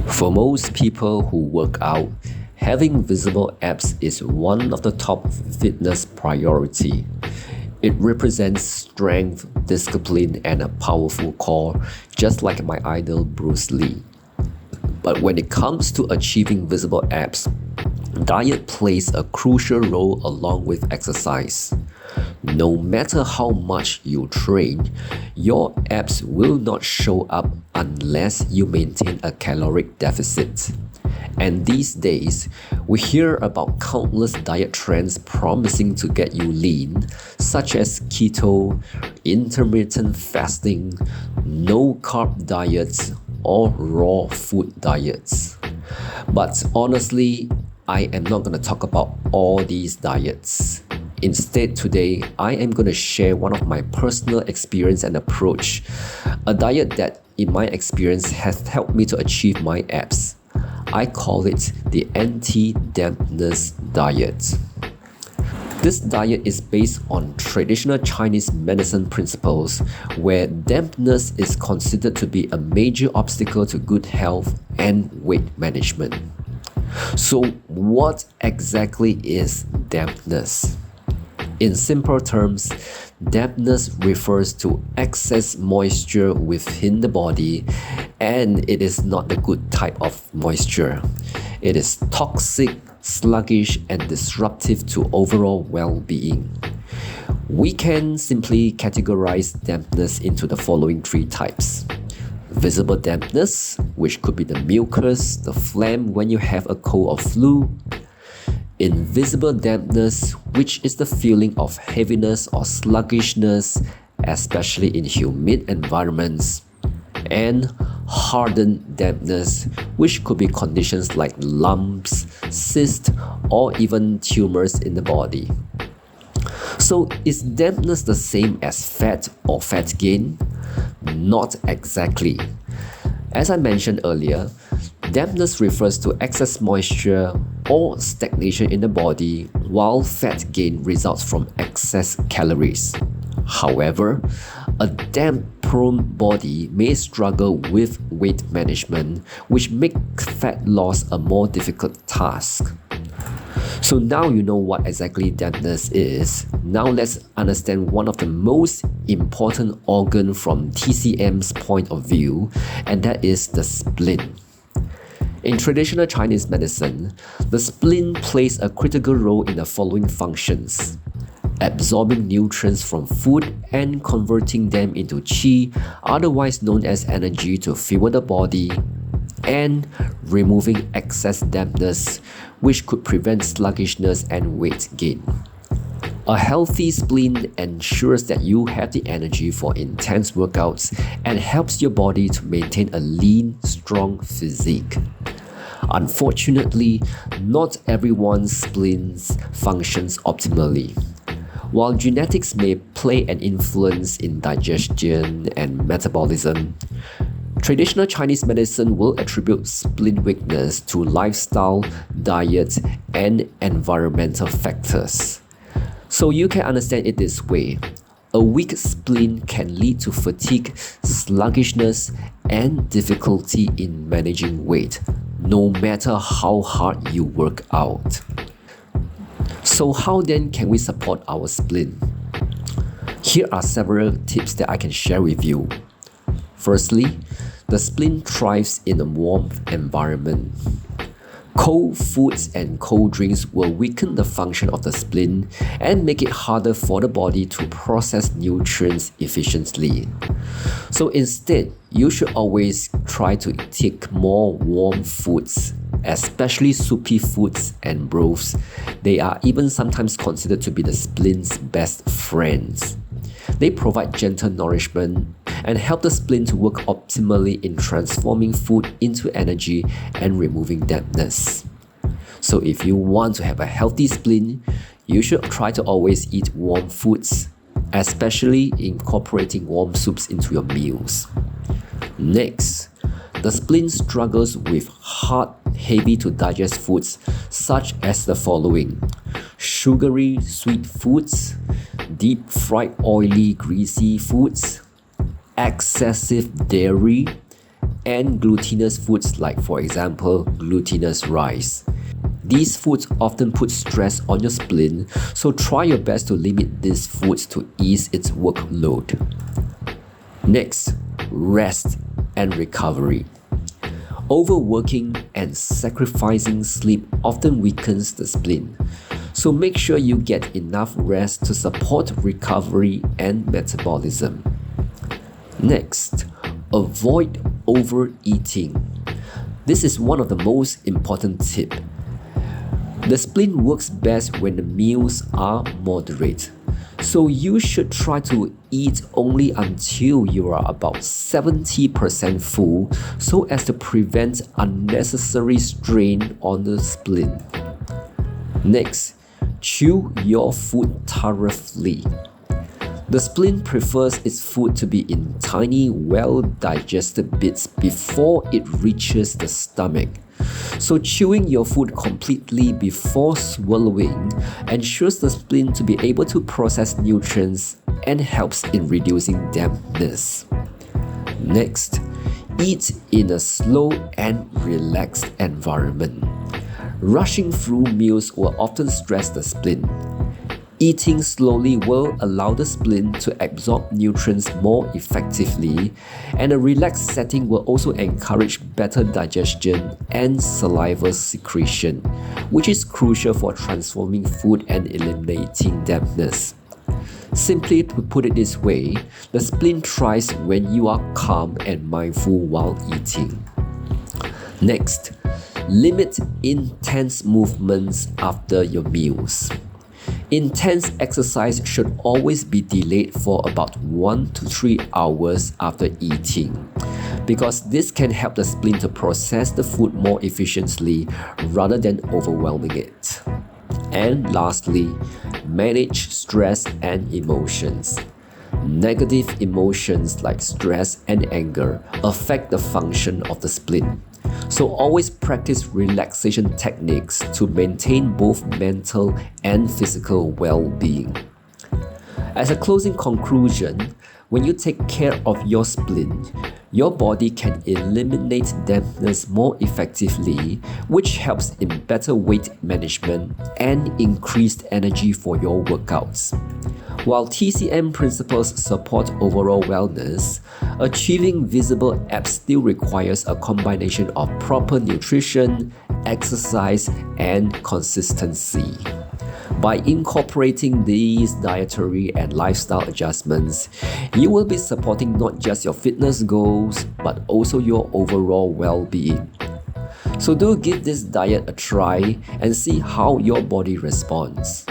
For most people who work out, having visible abs is one of the top fitness priority. It represents strength, discipline, and a powerful core, just like my idol Bruce Lee. But when it comes to achieving visible abs, diet plays a crucial role along with exercise. No matter how much you train, your abs will not show up unless you maintain a caloric deficit. And these days, we hear about countless diet trends promising to get you lean, such as keto, intermittent fasting, no-carb diets, or raw food diets. But honestly, I am not going to talk about all these diets. Instead, today, I am going to share one of my personal experience and approach, a diet that, in my experience, has helped me to achieve my abs. I call it the Anti-Dampness Diet. This diet is based on traditional Chinese medicine principles where dampness is considered to be a major obstacle to good health and weight management. So what exactly is dampness? In simple terms, dampness refers to excess moisture within the body, and it is not the good type of moisture. It is toxic, sluggish, and disruptive to overall well-being. We can simply categorize dampness into the following three types. Visible dampness, which could be the mucus, the phlegm when you have a cold or flu. Invisible dampness, which is the feeling of heaviness or sluggishness, especially in humid environments. And hardened dampness, which could be conditions like lumps, cysts, or even tumors in the body. So is dampness the same as fat or fat gain? Not exactly. As I mentioned earlier, dampness refers to excess moisture or stagnation in the body, while fat gain results from excess calories. However, a damp-prone body may struggle with weight management, which makes fat loss a more difficult task. So now you know what exactly dampness is. Now let's understand one of the most important organs from TCM's point of view, and that is the spleen. In traditional Chinese medicine, the spleen plays a critical role in the following functions: absorbing nutrients from food and converting them into qi, otherwise known as energy, to fuel the body, and removing excess dampness, which could prevent sluggishness and weight gain. A healthy spleen ensures that you have the energy for intense workouts and helps your body to maintain a lean, strong physique. Unfortunately, not everyone's spleen functions optimally. While genetics may play an influence in digestion and metabolism, traditional Chinese medicine will attribute spleen weakness to lifestyle, diet, and environmental factors. So you can understand it this way: a weak spleen can lead to fatigue, sluggishness, and difficulty in managing weight, no matter how hard you work out. So how then can we support our spleen? Here are several tips that I can share with you. Firstly, the spleen thrives in a warm environment. Cold foods and cold drinks will weaken the function of the spleen and make it harder for the body to process nutrients efficiently. So instead, you should always try to take more warm foods, especially soupy foods and broths. They are even sometimes considered to be the spleen's best friends. They provide gentle nourishment and help the spleen to work optimally in transforming food into energy and removing dampness. So if you want to have a healthy spleen, you should try to always eat warm foods, especially incorporating warm soups into your meals. Next, the spleen struggles with hard, heavy to digest foods such as the following: sugary, sweet foods, deep fried, oily, greasy foods, excessive dairy, and glutinous foods like, for example, glutinous rice. These foods often put stress on your spleen, so try your best to limit these foods to ease its workload. Next, rest and recovery. Overworking and sacrificing sleep often weakens the spleen, so make sure you get enough rest to support recovery and metabolism. Next, avoid overeating. This is one of the most important tips. The spleen works best when the meals are moderate, so you should try to eat only until you are about 70% full so as to prevent unnecessary strain on the spleen. Next, chew your food thoroughly. The spleen prefers its food to be in tiny, well-digested bits before it reaches the stomach. So chewing your food completely before swallowing ensures the spleen to be able to process nutrients and helps in reducing dampness. Next, eat in a slow and relaxed environment. Rushing through meals will often stress the spleen. Eating slowly will allow the spleen to absorb nutrients more effectively, and a relaxed setting will also encourage better digestion and saliva secretion, which is crucial for transforming food and eliminating dampness. Simply to put it this way, the spleen thrives when you are calm and mindful while eating. Next, limit intense movements after your meals. Intense exercise should always be delayed for about 1 to 3 hours after eating, because this can help the spleen to process the food more efficiently rather than overwhelming it. And lastly, manage stress and emotions. Negative emotions like stress and anger affect the function of the spleen. So always practice relaxation techniques to maintain both mental and physical well-being. As a closing conclusion, when you take care of your spleen, your body can eliminate dampness more effectively, which helps in better weight management and increased energy for your workouts. While TCM principles support overall wellness, achieving visible abs still requires a combination of proper nutrition, exercise, and consistency. By incorporating these dietary and lifestyle adjustments, you will be supporting not just your fitness goals, but also your overall well-being. So do give this diet a try and see how your body responds.